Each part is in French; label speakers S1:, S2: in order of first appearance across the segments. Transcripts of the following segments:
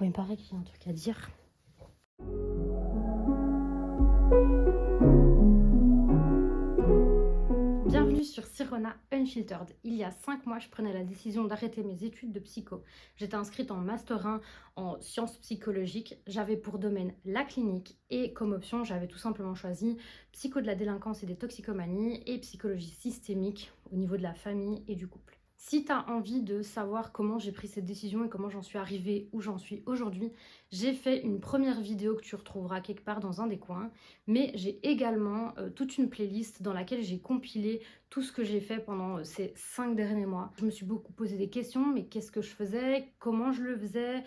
S1: Bon, il paraît qu'il y a un truc à dire. Bienvenue sur Sirona Unfiltered. Il y a 5 mois, je prenais la décision d'arrêter mes études de psycho. J'étais inscrite en Master 1 en sciences psychologiques. J'avais pour domaine la clinique et comme option, j'avais tout simplement choisi psycho de la délinquance et des toxicomanies et psychologie systémique au niveau de la famille et du couple. Si tu as envie de savoir comment j'ai pris cette décision et comment j'en suis arrivée où j'en suis aujourd'hui, j'ai fait une première vidéo que tu retrouveras quelque part dans un des coins, mais j'ai également toute une playlist dans laquelle j'ai compilé tout ce que j'ai fait pendant ces 5 derniers mois. Je me suis beaucoup posé des questions, mais qu'est-ce que je faisais, comment je le faisais,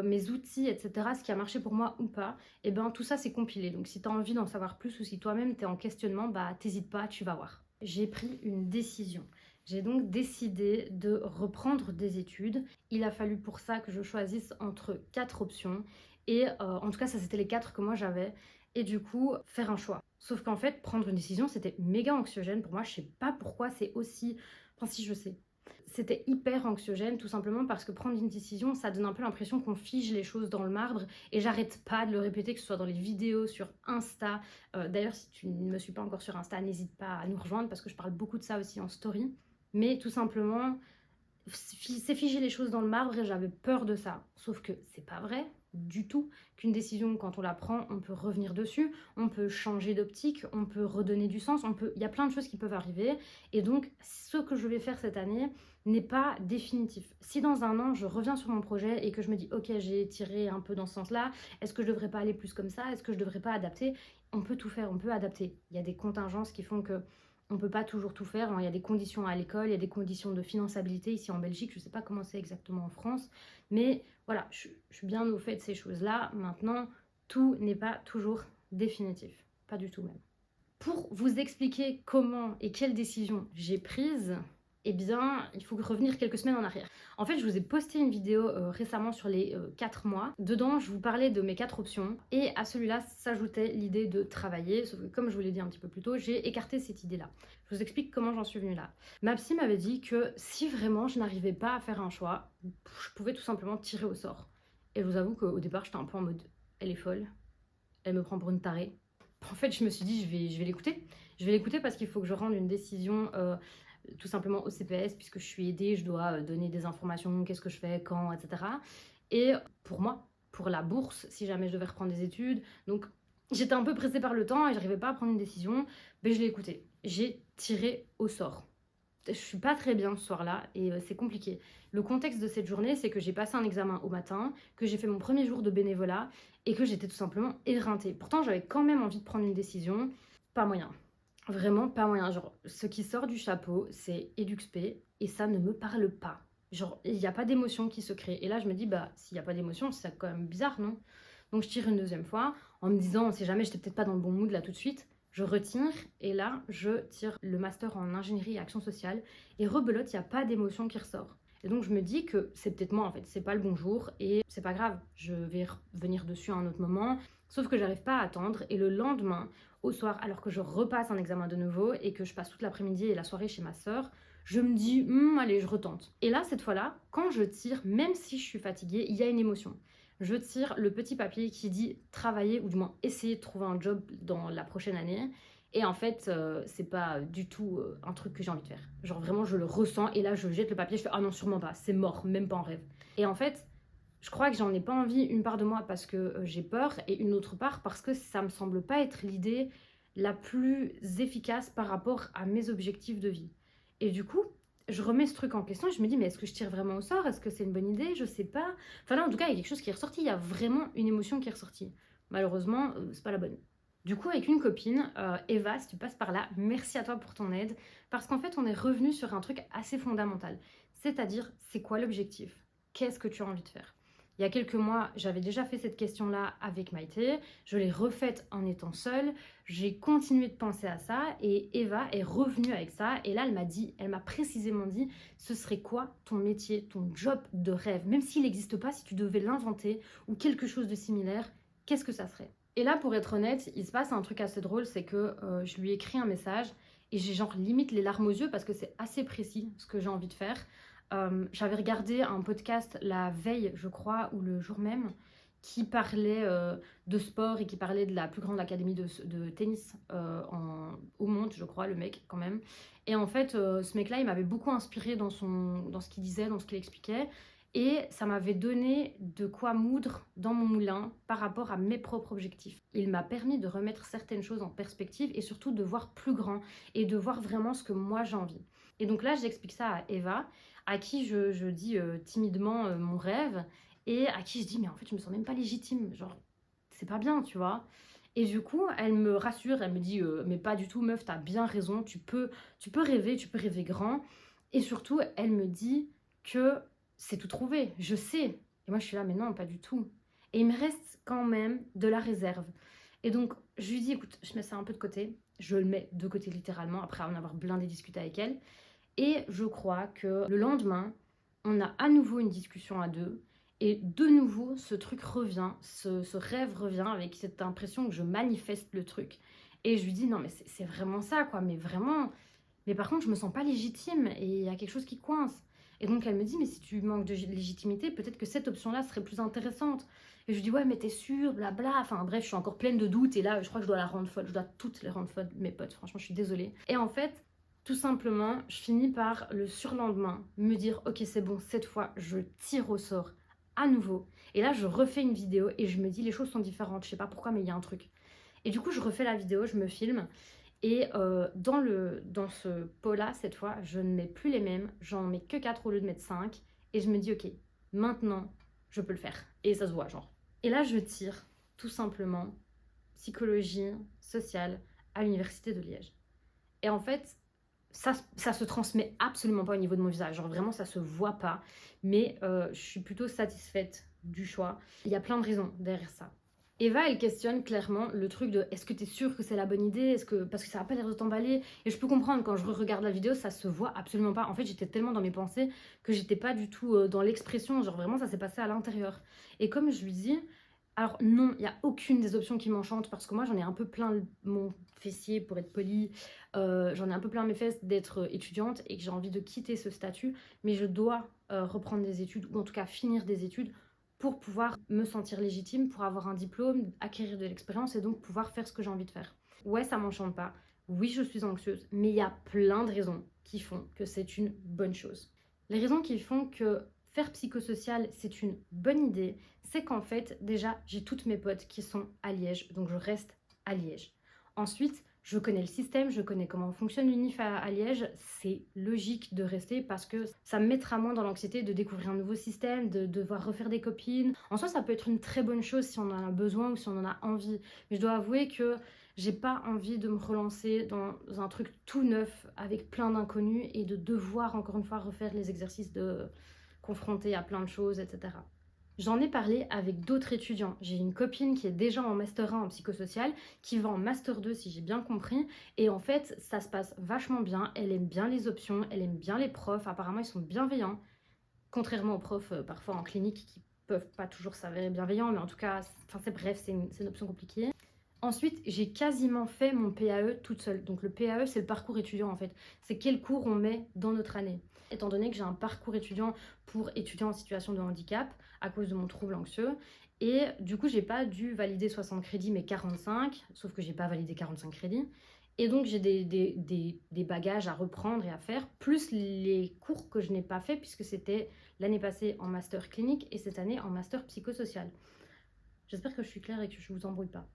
S1: mes outils, etc. Ce qui a marché pour moi ou pas, et bien tout ça c'est compilé. Donc si tu as envie d'en savoir plus ou si toi-même tu es en questionnement, bah t'hésites pas, tu vas voir. J'ai pris une décision. J'ai donc décidé de reprendre des études. Il a fallu pour ça que je choisisse entre 4 options. Et en tout cas, ça c'était les 4 que moi j'avais. Et du coup, faire un choix. Sauf qu'en fait, prendre une décision, c'était méga anxiogène pour moi. Je sais pas pourquoi c'est aussi... Enfin si, je sais. C'était hyper anxiogène tout simplement parce que prendre une décision, ça donne un peu l'impression qu'on fige les choses dans le marbre et j'arrête pas de le répéter, que ce soit dans les vidéos, sur Insta. D'ailleurs, si tu ne me suis pas encore sur Insta, n'hésite pas à nous rejoindre parce que je parle beaucoup de ça aussi en story. Mais tout simplement, c'est figer les choses dans le marbre et j'avais peur de ça. Sauf que c'est pas vrai du tout qu'une décision, quand on la prend, on peut revenir dessus, on peut changer d'optique, on peut redonner du sens, il y a plein de choses qui peuvent arriver. Et donc, ce que je vais faire cette année n'est pas définitif. Si dans un an, je reviens sur mon projet et que je me dis, ok, j'ai tiré un peu dans ce sens-là, est-ce que je devrais pas aller plus comme ça? Est-ce que je devrais pas adapter? On peut tout faire, on peut adapter. Il y a des contingences qui font que on ne peut pas toujours tout faire, il y a des conditions à l'école, il y a des conditions de finançabilité ici en Belgique, je ne sais pas comment c'est exactement en France, mais voilà, je suis bien au fait de ces choses-là. Maintenant, tout n'est pas toujours définitif, pas du tout même. Pour vous expliquer comment et quelles décisions j'ai prises, eh bien, il faut revenir quelques semaines en arrière. En fait, je vous ai posté une vidéo récemment sur les 4 mois. Dedans, je vous parlais de mes 4 options. Et à celui-là s'ajoutait l'idée de travailler. Sauf que comme je vous l'ai dit un petit peu plus tôt, j'ai écarté cette idée-là. Je vous explique comment j'en suis venue là. Ma psy m'avait dit que si vraiment je n'arrivais pas à faire un choix, je pouvais tout simplement tirer au sort. Et je vous avoue qu'au départ, j'étais un peu en mode, elle est folle. Elle me prend pour une tarée. En fait, je me suis dit, je vais l'écouter. Je vais l'écouter parce qu'il faut que je rende une décision tout simplement au CPS, puisque je suis aidée, je dois donner des informations, qu'est-ce que je fais, quand, etc. Et pour moi, pour la bourse, si jamais je devais reprendre des études. Donc, j'étais un peu pressée par le temps et j'arrivais pas à prendre une décision, mais je l'ai écouté. J'ai tiré au sort. Je suis pas très bien ce soir-là et c'est compliqué. Le contexte de cette journée, c'est que j'ai passé un examen au matin, que j'ai fait mon premier jour de bénévolat et que j'étais tout simplement éreintée. Pourtant, j'avais quand même envie de prendre une décision. Pas moyen. Vraiment pas moyen. Genre, ce qui sort du chapeau, c'est EduxP et ça ne me parle pas. Genre, il n'y a pas d'émotion qui se crée. Et là, je me dis, bah, s'il n'y a pas d'émotion, c'est quand même bizarre, non? Donc, je tire une deuxième fois en me disant, on sait jamais, j'étais peut-être pas dans le bon mood là tout de suite. Je retire et là, je tire le master en ingénierie et action sociale. Et rebelote, il n'y a pas d'émotion qui ressort. Et donc, je me dis que c'est peut-être moi en fait, c'est pas le bon jour et c'est pas grave, je vais revenir dessus à un autre moment. Sauf que j'arrive pas à attendre et le lendemain, au soir, alors que je repasse un examen de nouveau et que je passe toute l'après-midi et la soirée chez ma soeur, je me dis, allez, je retente. Et là, cette fois-là, quand je tire, même si je suis fatiguée, il y a une émotion. Je tire le petit papier qui dit travailler ou du moins essayer de trouver un job dans la prochaine année. Et en fait, c'est pas du tout un truc que j'ai envie de faire. Genre vraiment, je le ressens et là, je jette le papier, je fais ah non, sûrement pas, c'est mort, même pas en rêve. Et en fait, je crois que j'en ai pas envie, une part de moi parce que j'ai peur et une autre part parce que ça me semble pas être l'idée la plus efficace par rapport à mes objectifs de vie. Et du coup, je remets ce truc en question et je me dis mais est-ce que je tire vraiment au sort? Est-ce que c'est une bonne idée? Je sais pas. Enfin là, en tout cas, il y a quelque chose qui est ressorti, il y a vraiment une émotion qui est ressortie. Malheureusement, c'est pas la bonne. Du coup, avec une copine, Eva, si tu passes par là, merci à toi pour ton aide. Parce qu'en fait, on est revenu sur un truc assez fondamental. C'est-à-dire, c'est quoi l'objectif? Qu'est-ce que tu as envie de faire? Il y a quelques mois, j'avais déjà fait cette question-là avec Maïté. Je l'ai refaite en étant seule. J'ai continué de penser à ça et Eva est revenue avec ça. Et là, elle m'a précisément dit, ce serait quoi ton métier, ton job de rêve? Même s'il n'existe pas, si tu devais l'inventer ou quelque chose de similaire, qu'est-ce que ça serait? Et là, pour être honnête, il se passe un truc assez drôle, c'est que je lui ai écrit un message et j'ai genre limite les larmes aux yeux parce que c'est assez précis ce que j'ai envie de faire. J'avais regardé un podcast la veille, je crois, ou le jour même, qui parlait de sport et qui parlait de la plus grande académie de tennis au monde, je crois, le mec quand même. Et en fait, ce mec-là, il m'avait beaucoup inspiré dans ce qu'il disait, dans ce qu'il expliquait. Et ça m'avait donné de quoi moudre dans mon moulin par rapport à mes propres objectifs. Il m'a permis de remettre certaines choses en perspective et surtout de voir plus grand et de voir vraiment ce que moi j'ai envie. Et donc là, j'explique ça à Eva, à qui je dis timidement mon rêve et à qui je dis mais en fait je me sens même pas légitime, genre c'est pas bien, tu vois. Et du coup, elle me rassure, elle me dit mais pas du tout meuf, t'as bien raison, tu peux rêver grand. Et surtout, elle me dit que c'est tout trouvé, je sais. Et moi je suis là mais non, pas du tout. Et il me reste quand même de la réserve. Et donc je lui dis écoute, je mets ça un peu de côté, je le mets de côté littéralement après en avoir blindé discuté avec elle. Et je crois que le lendemain, on a à nouveau une discussion à deux. Et de nouveau, ce truc revient, ce rêve revient avec cette impression que je manifeste le truc. Et je lui dis, non mais c'est vraiment ça, quoi, mais vraiment. Mais par contre, je me sens pas légitime et il y a quelque chose qui coince. Et donc elle me dit, mais si tu manques de légitimité, peut-être que cette option-là serait plus intéressante. Et je lui dis, ouais, mais t'es sûre, blabla. Enfin bref, je suis encore pleine de doutes et là, je crois que je dois la rendre folle. Je dois toutes les rendre folles, mes potes. Franchement, je suis désolée. Et en fait, tout simplement, je finis par le surlendemain me dire ok c'est bon, cette fois je tire au sort à nouveau. Et là je refais une vidéo et je me dis les choses sont différentes, je sais pas pourquoi mais il y a un truc. Et du coup je refais la vidéo, je me filme et dans ce pot-là cette fois je ne mets plus les mêmes, j'en mets que 4 au lieu de mettre 5 et je me dis ok maintenant je peux le faire. Et ça se voit genre. Et là je tire tout simplement psychologie sociale à l'université de Liège. Et en fait ça se transmet absolument pas au niveau de mon visage, genre vraiment ça se voit pas, mais je suis plutôt satisfaite du choix. Il y a plein de raisons derrière ça. Eva, elle questionne clairement le truc de est-ce que t'es sûre que c'est la bonne idée, parce que ça a pas l'air de t'emballer. Et je peux comprendre, quand je regarde la vidéo, ça se voit absolument pas. En fait, j'étais tellement dans mes pensées que j'étais pas du tout dans l'expression, genre vraiment ça s'est passé à l'intérieur. Et comme je lui dis, alors non, il n'y a aucune des options qui m'enchante parce que moi j'en ai un peu plein mon fessier pour être poli, j'en ai un peu plein mes fesses d'être étudiante et que j'ai envie de quitter ce statut, mais je dois reprendre des études ou en tout cas finir des études pour pouvoir me sentir légitime, pour avoir un diplôme, acquérir de l'expérience et donc pouvoir faire ce que j'ai envie de faire. Ouais, ça m'enchante pas, oui je suis anxieuse, mais il y a plein de raisons qui font que c'est une bonne chose. Les raisons qui font que faire psychosocial, c'est une bonne idée, c'est qu'en fait, déjà, j'ai toutes mes potes qui sont à Liège, donc je reste à Liège. Ensuite, je connais le système, je connais comment fonctionne l'UNIF à Liège, c'est logique de rester parce que ça me mettra moins dans l'anxiété de découvrir un nouveau système, de devoir refaire des copines. En soi, ça peut être une très bonne chose si on en a besoin ou si on en a envie. Mais je dois avouer que j'ai pas envie de me relancer dans un truc tout neuf avec plein d'inconnus et de devoir encore une fois refaire les exercices de confrontée à plein de choses, etc. J'en ai parlé avec d'autres étudiants. J'ai une copine qui est déjà en Master 1 en psychosocial, qui va en Master 2 si j'ai bien compris. Et en fait, ça se passe vachement bien. Elle aime bien les options, elle aime bien les profs. Apparemment, ils sont bienveillants. Contrairement aux profs parfois en clinique qui peuvent pas toujours s'avérer bienveillants. Mais en tout cas, c'est bref, c'est une option compliquée. Ensuite, j'ai quasiment fait mon PAE toute seule. Donc le PAE, c'est le parcours étudiant en fait. C'est quel cours on met dans notre année. Étant donné que j'ai un parcours étudiant pour étudiants en situation de handicap à cause de mon trouble anxieux. Et du coup, j'ai pas dû valider 60 crédits mais 45, sauf que j'ai pas validé 45 crédits. Et donc, j'ai des bagages à reprendre et à faire, plus les cours que je n'ai pas fait puisque c'était l'année passée en master clinique et cette année en master psychosocial. J'espère que je suis claire et que je vous embrouille pas.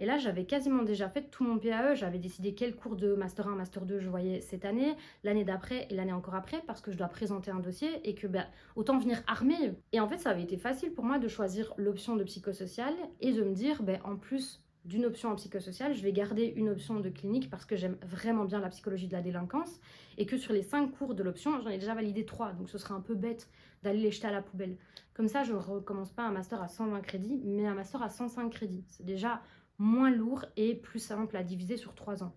S1: Et là, j'avais quasiment déjà fait tout mon PAE. J'avais décidé quel cours de Master 1, Master 2 je voyais cette année, l'année d'après et l'année encore après, parce que je dois présenter un dossier et que autant venir armée. Et en fait, ça avait été facile pour moi de choisir l'option de psychosocial et de me dire, en plus d'une option en psychosocial, je vais garder une option de clinique parce que j'aime vraiment bien la psychologie de la délinquance et que sur les 5 cours de l'option, j'en ai déjà validé 3, donc ce serait un peu bête d'aller les jeter à la poubelle. Comme ça, je ne recommence pas un master à 120 crédits, mais un master à 105 crédits. C'est déjà moins lourd et plus simple à diviser sur 3 ans.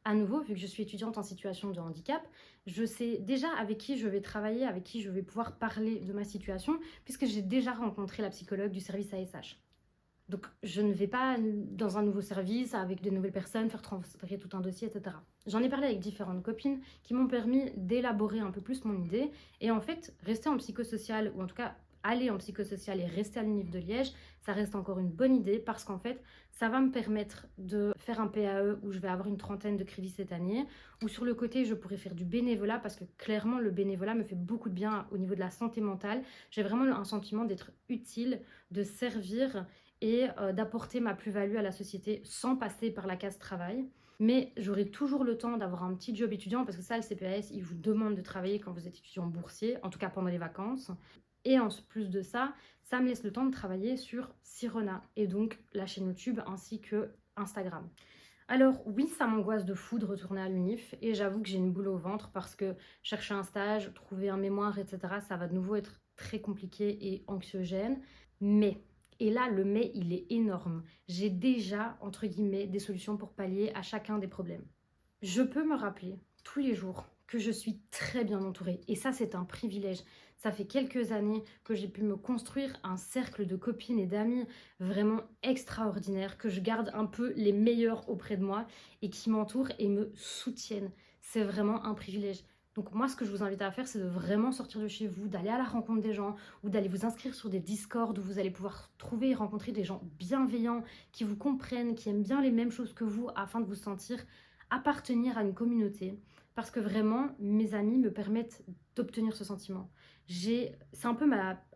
S1: À nouveau, vu que je suis étudiante en situation de handicap, je sais déjà avec qui je vais travailler, avec qui je vais pouvoir parler de ma situation, puisque j'ai déjà rencontré la psychologue du service ASH. Donc, je ne vais pas dans un nouveau service avec de nouvelles personnes, faire transférer tout un dossier, etc. J'en ai parlé avec différentes copines qui m'ont permis d'élaborer un peu plus mon idée. Et en fait, rester en psychosocial, ou en tout cas aller en psychosocial et rester à l'UNIF de Liège, ça reste encore une bonne idée parce qu'en fait, ça va me permettre de faire un PAE où je vais avoir une trentaine de crédits cette année, ou sur le côté, je pourrais faire du bénévolat parce que clairement, le bénévolat me fait beaucoup de bien au niveau de la santé mentale. J'ai vraiment un sentiment d'être utile, de servir et d'apporter ma plus-value à la société sans passer par la case travail. Mais j'aurai toujours le temps d'avoir un petit job étudiant parce que ça, le CPAS, il vous demande de travailler quand vous êtes étudiant boursier, en tout cas pendant les vacances. Et en plus de ça, ça me laisse le temps de travailler sur Sirona et donc la chaîne YouTube ainsi que Instagram. Alors oui, ça m'angoisse de fou de retourner à l'UNIF et j'avoue que j'ai une boule au ventre parce que chercher un stage, trouver un mémoire, etc., ça va de nouveau être très compliqué et anxiogène. Mais, et là le mais il est énorme, j'ai déjà, entre guillemets, des solutions pour pallier à chacun des problèmes. Je peux me rappeler tous les jours que je suis très bien entourée et ça c'est un privilège. Ça fait quelques années que j'ai pu me construire un cercle de copines et d'amis vraiment extraordinaire, que je garde un peu les meilleurs auprès de moi et qui m'entourent et me soutiennent. C'est vraiment un privilège. Donc moi, ce que je vous invite à faire, c'est de vraiment sortir de chez vous, d'aller à la rencontre des gens ou d'aller vous inscrire sur des Discord où vous allez pouvoir trouver et rencontrer des gens bienveillants qui vous comprennent, qui aiment bien les mêmes choses que vous afin de vous sentir appartenir à une communauté. Parce que vraiment, mes amis me permettent d'obtenir ce sentiment. C'est un peu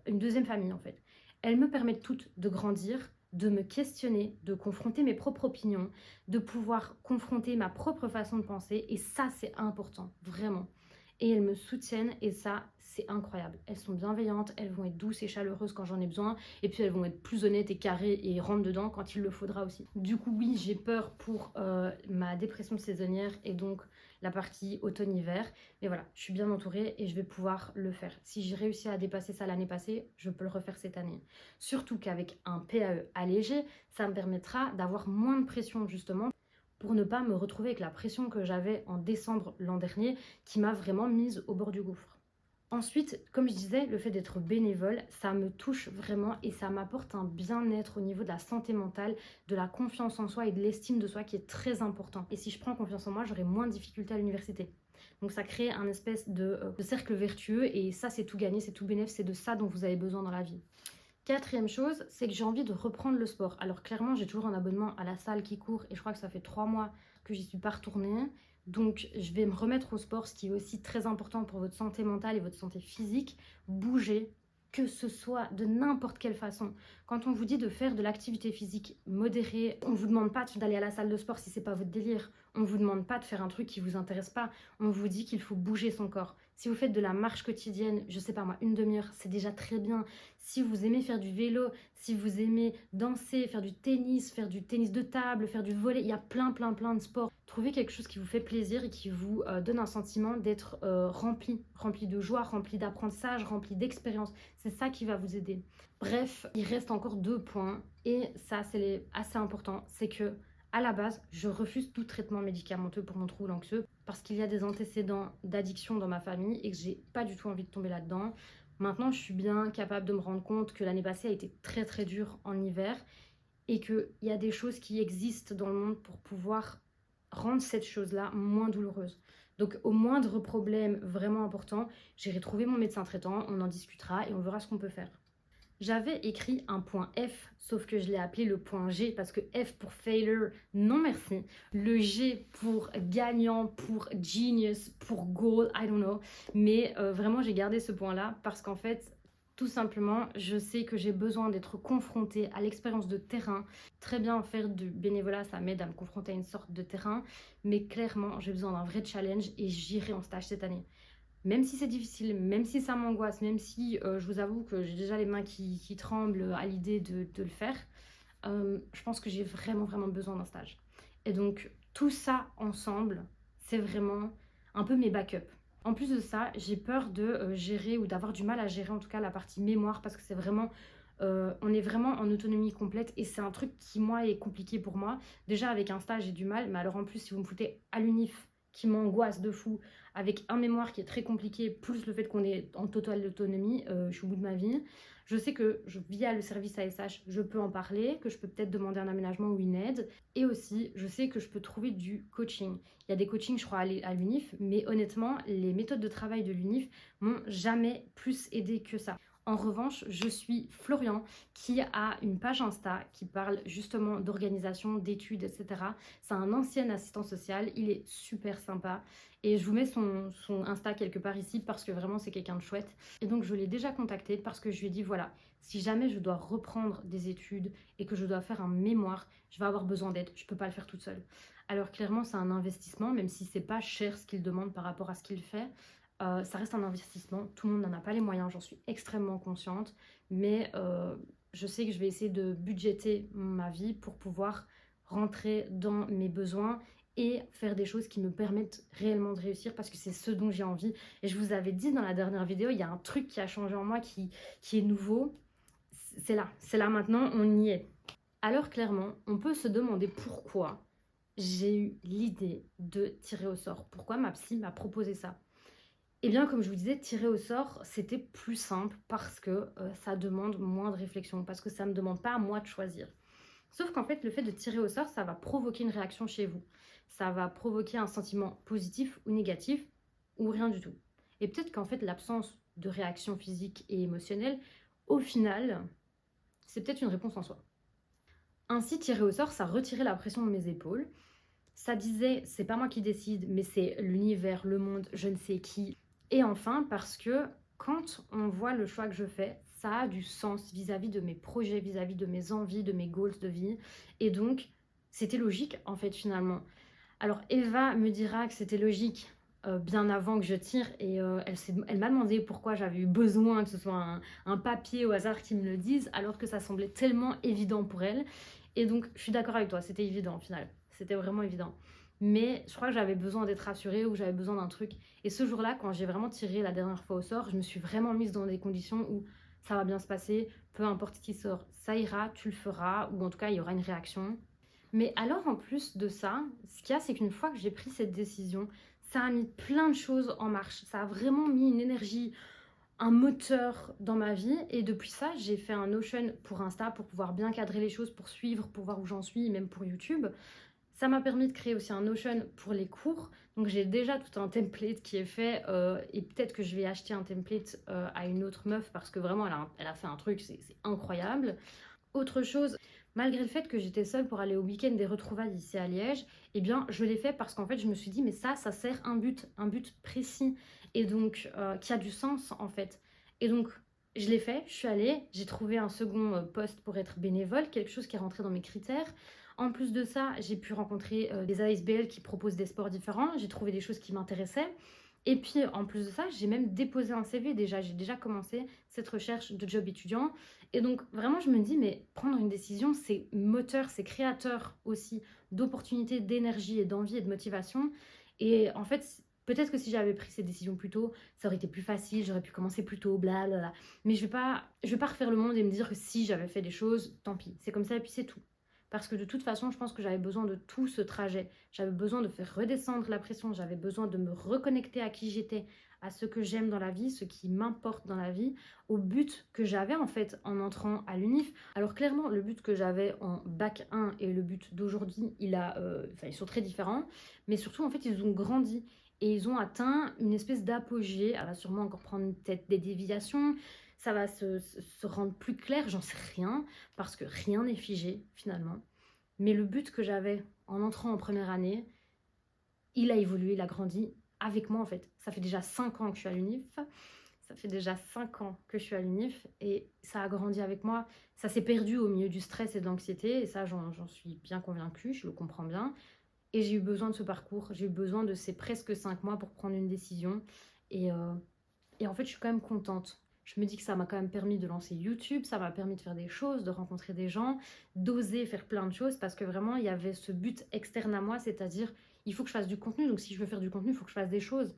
S1: une deuxième famille en fait. Elles me permettent toutes de grandir, de me questionner, de confronter mes propres opinions, de pouvoir confronter ma propre façon de penser. Et ça, c'est important, vraiment. Et elles me soutiennent et ça, c'est incroyable. Elles sont bienveillantes, elles vont être douces et chaleureuses quand j'en ai besoin. Et puis elles vont être plus honnêtes et carrées et rentrent dedans quand il le faudra aussi. Du coup, oui, j'ai peur pour ma dépression saisonnière et donc la partie automne-hiver. Mais voilà, je suis bien entourée et je vais pouvoir le faire. Si j'ai réussi à dépasser ça l'année passée, je peux le refaire cette année. Surtout qu'avec un PAE allégé, ça me permettra d'avoir moins de pression justement pour ne pas me retrouver avec la pression que j'avais en décembre l'an dernier qui m'a vraiment mise au bord du gouffre. Ensuite, comme je disais, le fait d'être bénévole, ça me touche vraiment et ça m'apporte un bien-être au niveau de la santé mentale, de la confiance en soi et de l'estime de soi qui est très important. Et si je prends confiance en moi, j'aurai moins de difficultés à l'université. Donc ça crée un espèce de cercle vertueux et ça c'est tout gagné, c'est tout bénéfice, c'est de ça dont vous avez besoin dans la vie. Quatrième chose, c'est que j'ai envie de reprendre le sport. Alors clairement, j'ai toujours un abonnement à la salle qui court et je crois que ça fait 3 mois que j'y suis pas retournée. Donc je vais me remettre au sport, ce qui est aussi très important pour votre santé mentale et votre santé physique. Bouger, que ce soit de n'importe quelle façon. Quand on vous dit de faire de l'activité physique modérée, on ne vous demande pas d'aller à la salle de sport si c'est pas votre délire. On ne vous demande pas de faire un truc qui vous intéresse pas. On vous dit qu'il faut bouger son corps. Si vous faites de la marche quotidienne, je sais pas moi, une demi-heure, c'est déjà très bien. Si vous aimez faire du vélo, si vous aimez danser, faire du tennis de table, faire du volley, il y a plein de sports. Trouvez quelque chose qui vous fait plaisir et qui vous donne un sentiment d'être rempli de joie, rempli d'apprentissage, rempli d'expérience. C'est ça qui va vous aider. Bref, il reste encore 2 points et ça c'est assez important, c'est que à la base, je refuse tout traitement médicamenteux pour mon trouble anxieux parce qu'il y a des antécédents d'addiction dans ma famille et que j'ai pas du tout envie de tomber là-dedans. Maintenant, je suis bien capable de me rendre compte que l'année passée a été très dure en hiver et qu'il y a des choses qui existent dans le monde pour pouvoir rendre cette chose-là moins douloureuse. Donc au moindre problème vraiment important, j'irai trouver mon médecin traitant, on en discutera et on verra ce qu'on peut faire. J'avais écrit un point F, sauf que je l'ai appelé le point G parce que F pour failure, non merci. Le G pour gagnant, pour genius, pour goal, I don't know. Mais vraiment, j'ai gardé ce point-là parce qu'en fait, tout simplement, je sais que j'ai besoin d'être confrontée à l'expérience de terrain. Très bien faire du bénévolat, ça m'aide à me confronter à une sorte de terrain. Mais clairement, j'ai besoin d'un vrai challenge et j'irai en stage cette année. Même si c'est difficile, même si ça m'angoisse, même si je vous avoue que j'ai déjà les mains qui tremblent à l'idée de le faire, je pense que j'ai vraiment besoin d'un stage. Et donc tout ça ensemble, c'est vraiment un peu mes backups. En plus de ça, j'ai peur de gérer ou d'avoir du mal à gérer en tout cas la partie mémoire parce que c'est vraiment... on est vraiment en autonomie complète et c'est un truc qui moi est compliqué pour moi. Déjà avec un stage j'ai du mal, mais alors en plus si vous me foutez à l'UNIF qui m'angoisse de fou, avec un mémoire qui est très compliqué, plus le fait qu'on est en totale autonomie, je suis au bout de ma vie. Je sais que via le service ASH, je peux en parler, que je peux peut-être demander un aménagement ou une aide. Et aussi, je sais que je peux trouver du coaching. Il y a des coachings, je crois, à l'UNIF, mais honnêtement, les méthodes de travail de l'UNIF m'ont jamais plus aidé que ça. En revanche, je suis Florian qui a une page Insta qui parle justement d'organisation, d'études, etc. C'est un ancien assistant social, il est super sympa et je vous mets son Insta quelque part ici parce que vraiment c'est quelqu'un de chouette. Et donc je l'ai déjà contacté parce que je lui ai dit voilà, si jamais je dois reprendre des études et que je dois faire un mémoire, je vais avoir besoin d'aide, je peux pas le faire toute seule. Alors clairement c'est un investissement, même si c'est pas cher ce qu'il demande par rapport à ce qu'il fait. Ça reste un investissement, tout le monde n'en a pas les moyens, j'en suis extrêmement consciente, mais je sais que je vais essayer de budgéter ma vie pour pouvoir rentrer dans mes besoins et faire des choses qui me permettent réellement de réussir parce que c'est ce dont j'ai envie. Et je vous avais dit dans la dernière vidéo, il y a un truc qui a changé en moi qui est nouveau. C'est là maintenant, on y est. Alors clairement, on peut se demander pourquoi j'ai eu l'idée de tirer au sort. Pourquoi ma psy m'a proposé ça? Eh bien, comme je vous disais, tirer au sort, c'était plus simple parce que ça demande moins de réflexion, parce que ça ne me demande pas à moi de choisir. Sauf qu'en fait, le fait de tirer au sort, ça va provoquer une réaction chez vous. Ça va provoquer un sentiment positif ou négatif, ou rien du tout. Et peut-être qu'en fait, l'absence de réaction physique et émotionnelle, au final, c'est peut-être une réponse en soi. Ainsi, tirer au sort, ça retirait la pression de mes épaules. Ça disait, c'est pas moi qui décide, mais c'est l'univers, le monde, je ne sais qui. Et enfin, parce que quand on voit le choix que je fais, ça a du sens vis-à-vis de mes projets, vis-à-vis de mes envies, de mes goals de vie. Et donc, c'était logique, en fait, finalement. Alors, Eva me dira que c'était logique bien avant que je tire. Et elle m'a demandé pourquoi j'avais eu besoin que ce soit un papier au hasard qui me le dise, alors que ça semblait tellement évident pour elle. Et donc, je suis d'accord avec toi, c'était évident, au final. C'était vraiment évident. Mais je crois que j'avais besoin d'être rassurée ou j'avais besoin d'un truc. Et ce jour-là, quand j'ai vraiment tiré la dernière fois au sort, je me suis vraiment mise dans des conditions où ça va bien se passer, peu importe ce qui sort, ça ira, tu le feras, ou en tout cas, il y aura une réaction. Mais alors, en plus de ça, ce qu'il y a, c'est qu'une fois que j'ai pris cette décision, ça a mis plein de choses en marche. Ça a vraiment mis une énergie, un moteur dans ma vie. Et depuis ça, j'ai fait un Notion pour Insta pour pouvoir bien cadrer les choses, pour suivre, pour voir où j'en suis, même pour YouTube. Ça m'a permis de créer aussi un Notion pour les cours. Donc j'ai déjà tout un template qui est fait et peut-être que je vais acheter un template à une autre meuf parce que vraiment elle a fait un truc, c'est incroyable. Autre chose, malgré le fait que j'étais seule pour aller au week-end des retrouvailles ici à Liège, eh bien je l'ai fait parce qu'en fait je me suis dit mais ça sert un but précis et donc qui a du sens en fait. Et donc je l'ai fait, je suis allée, j'ai trouvé un second poste pour être bénévole, quelque chose qui est rentré dans mes critères. En plus de ça, j'ai pu rencontrer des ASBL qui proposent des sports différents. J'ai trouvé des choses qui m'intéressaient. Et puis, en plus de ça, j'ai même déposé un CV déjà. J'ai déjà commencé cette recherche de job étudiant. Et donc, vraiment, je me dis, mais prendre une décision, c'est moteur, c'est créateur aussi d'opportunités, d'énergie et d'envie et de motivation. Et en fait, peut-être que si j'avais pris cette décision plus tôt, ça aurait été plus facile, j'aurais pu commencer plus tôt, blablabla. Mais je vais pas refaire le monde et me dire que si j'avais fait des choses, tant pis. C'est comme ça et puis c'est tout. Parce que de toute façon, je pense que j'avais besoin de tout ce trajet. J'avais besoin de faire redescendre la pression. J'avais besoin de me reconnecter à qui j'étais, à ce que j'aime dans la vie, ce qui m'importe dans la vie, au but que j'avais en fait en entrant à l'UNIF. Alors clairement, le but que j'avais en bac 1 et le but d'aujourd'hui, ils sont très différents. Mais surtout, en fait, ils ont grandi. Et ils ont atteint une espèce d'apogée. Elle va sûrement encore prendre peut-être des déviations. Ça va se rendre plus clair, j'en sais rien, parce que rien n'est figé finalement. Mais le but que j'avais en entrant en première année, il a évolué, il a grandi avec moi en fait. Ça fait déjà 5 ans que je suis à l'UNIF. Ça fait déjà 5 ans que je suis à l'UNIF et ça a grandi avec moi. Ça s'est perdu au milieu du stress et de l'anxiété et ça, j'en suis bien convaincue, je le comprends bien. Et j'ai eu besoin de ce parcours, j'ai eu besoin de ces presque 5 mois pour prendre une décision. Et, euh, et en fait, je suis quand même contente. Je me dis que ça m'a quand même permis de lancer YouTube, ça m'a permis de faire des choses, de rencontrer des gens, d'oser faire plein de choses parce que vraiment, il y avait ce but externe à moi, c'est-à-dire, il faut que je fasse du contenu. Donc, si je veux faire du contenu, il faut que je fasse des choses.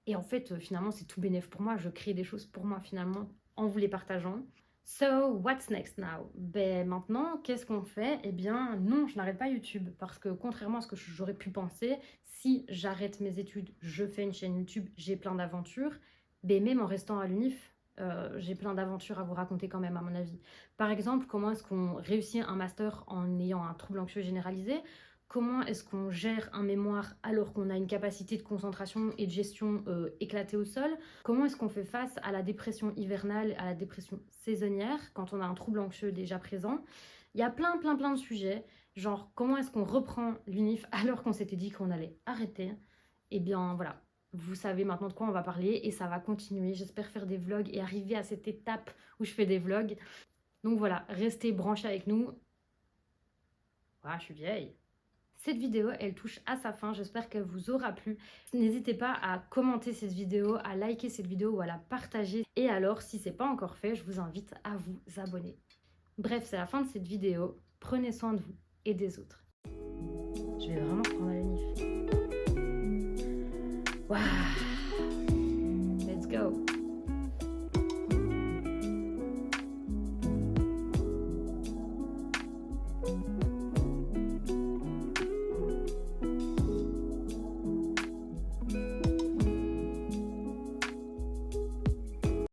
S1: Et en fait, finalement, c'est tout bénef pour moi. Je crée des choses pour moi, finalement, en vous les partageant. So, what's next now? Ben maintenant, qu'est-ce qu'on fait? Eh bien, non, je n'arrête pas YouTube parce que contrairement à ce que j'aurais pu penser, si j'arrête mes études, je fais une chaîne YouTube, j'ai plein d'aventures. Ben même en restant à l'UNIF, J'ai plein d'aventures à vous raconter quand même, à mon avis. Par exemple, comment est-ce qu'on réussit un master en ayant un trouble anxieux généralisé? Comment est-ce qu'on gère un mémoire alors qu'on a une capacité de concentration et de gestion éclatée au sol? Comment est-ce qu'on fait face à la dépression hivernale, à la dépression saisonnière, quand on a un trouble anxieux déjà présent? Il y a plein de sujets, genre comment est-ce qu'on reprend l'UNIF alors qu'on s'était dit qu'on allait arrêter? Eh bien voilà, vous savez maintenant de quoi on va parler et ça va continuer. J'espère faire des vlogs et arriver à cette étape où je fais des vlogs. Donc voilà, restez branchés avec nous. Ah, je suis vieille. Cette vidéo, elle touche à sa fin. J'espère qu'elle vous aura plu. N'hésitez pas à commenter cette vidéo, à liker cette vidéo ou à la partager. Et alors, si ce n'est pas encore fait, je vous invite à vous abonner. Bref, c'est la fin de cette vidéo. Prenez soin de vous et des autres. Je vais vraiment prendre la UNIF. Wow. Let's go.